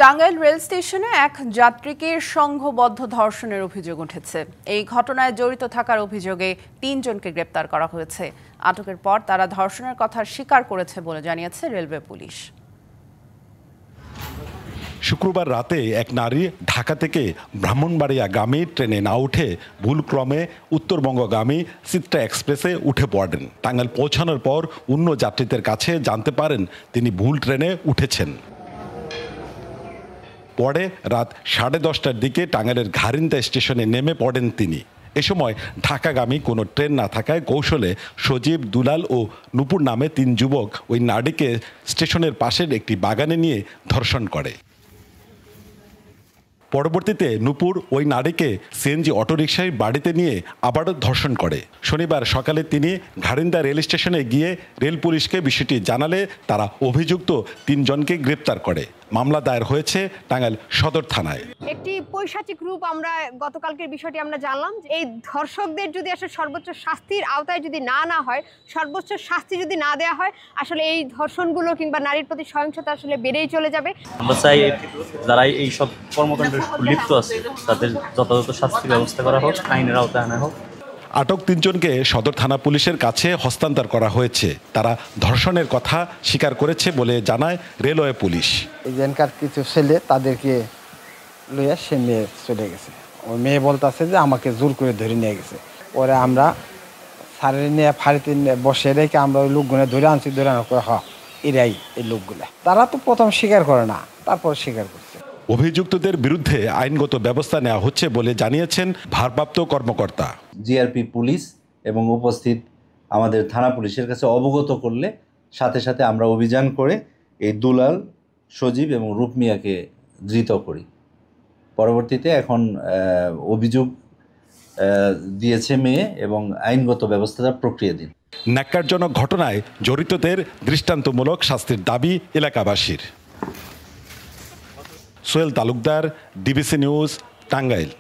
Tangail rail স্টেশনে এক যাত্রীকে সংঘবদ্ধ ধর্ষণের অভিযোগ উঠেছে। এই ঘটনায় জড়িত থাকার অভিযোগে ৩ জনকে গ্রেপ্তার করা হয়েছে। আটকের পর তারা ধর্ষণের কথা স্বীকার করেছে বলে জানিয়েছে রেলওয়ে পুলিশ। শুক্রবার রাতে এক নারী ঢাকা থেকে ব্রাহ্মণবাড়িয়াগামী ট্রেনে না উঠে ভুলক্রমে উত্তরবঙ্গগামী চিত্রা এক্সপ্রেসে উঠে পড়েন। টাঙ্গাইল পৌঁছানোর পর অন্য যাত্রীদের কাছে জানতে পারেন তিনি ভুল ট্রেনে উঠেছেন। পরে রাত 10:30টার দিকে টাঙ্গাইলের ঘারিন্দা স্টেশনে নেমে পড়েন তিনি। এ সময় ঢাকাগামী কোনো ট্রেন না থাকায় কৌশলে সজীব, দুলাল ও নূপুর নামে 3 যুবক ওই নারীকে স্টেশনের পাশের একটি বাগানে নিয়ে ধর্ষণ করে। পরবর্তীতে নূপুর ওই নারীকে সিএনজি অটোরিকশায় বাড়িতে নিয়ে আবার ধর্ষণ করে। শনিবার সকালে তিনি ঘারিন্দা রেল স্টেশনে গিয়ে রেল পুলিশকে বিষয়টি জানালে তারা অভিযুক্ত 3 জনকে গ্রেপ্তার করে। মামলা দায়ের হয়েছে টাঙ্গাইল সদর থানায়। একটি পৈশাচিক রূপ আমরা গতকালকের বিষয়টি আমরা জানলাম। এই ধর্ষকদের যদি আসলে সর্বোচ্চ শাস্তির আওতায় যদি না হয়, সর্বোচ্চ শাস্তি যদি না দেওয়া হয়, আসলে এই ধর্ষণগুলো কিংবা নারীর প্রতি সহিংসতা আসলে বেড়েই চলে যাবে। আমরা চাই যারা এই সব কর্মকাণ্ডে লিপ্ত আছে তাদের যথাযথ শাস্তি ব্যবস্থা করা হোক, আইনের আওতায় আনা হোক। আটক 3 জনকে সদর থানা পুলিশের কাছে হস্তান্তর করা হয়েছে। তারা ধর্ষণের কথা স্বীকার করেছে বলে জানায় রেলওয়ে পুলিশ। এখানকার কিছু ছেলে তাদেরকে লইয়া সে মেয়ে চলে গেছে। ওই মেয়ে বলতেছে যে আমাকে জোর করে ধরে নিয়ে গেছে। পরে আমরা সারে নিয়ে ফাড়িতে বসে রেখে আমরা ওই লোকগুলো ধরে আনছি। ধরে আনার করে এরাই এই লোকগুলা। তারা তো প্রথম স্বীকার করে না, তারপর স্বীকার করছে। অভিযুক্তদের বিরুদ্ধে আইনগত ব্যবস্থা নেওয়া হচ্ছে বলে জানিয়েছেন ভারপ্রাপ্ত কর্মকর্তা। জিআরপি পুলিশ এবং উপস্থিত আমাদের থানা পুলিশের কাছে অবগত করলে সাথে সাথে আমরা অভিযান করে এই দুলাল, সজীব এবং রূপমিয়াকে ধৃত করি। পরবর্তীতে এখন অভিযোগ দিয়েছে মেয়ে এবং আইনগত ব্যবস্থা প্রক্রিয়াধীন। ন্যাক্কারজনক ঘটনায় জড়িতদের দৃষ্টান্তমূলক শাস্তির দাবি এলাকাবাসীর। Sohel Talukdar, DBC news, Tangail.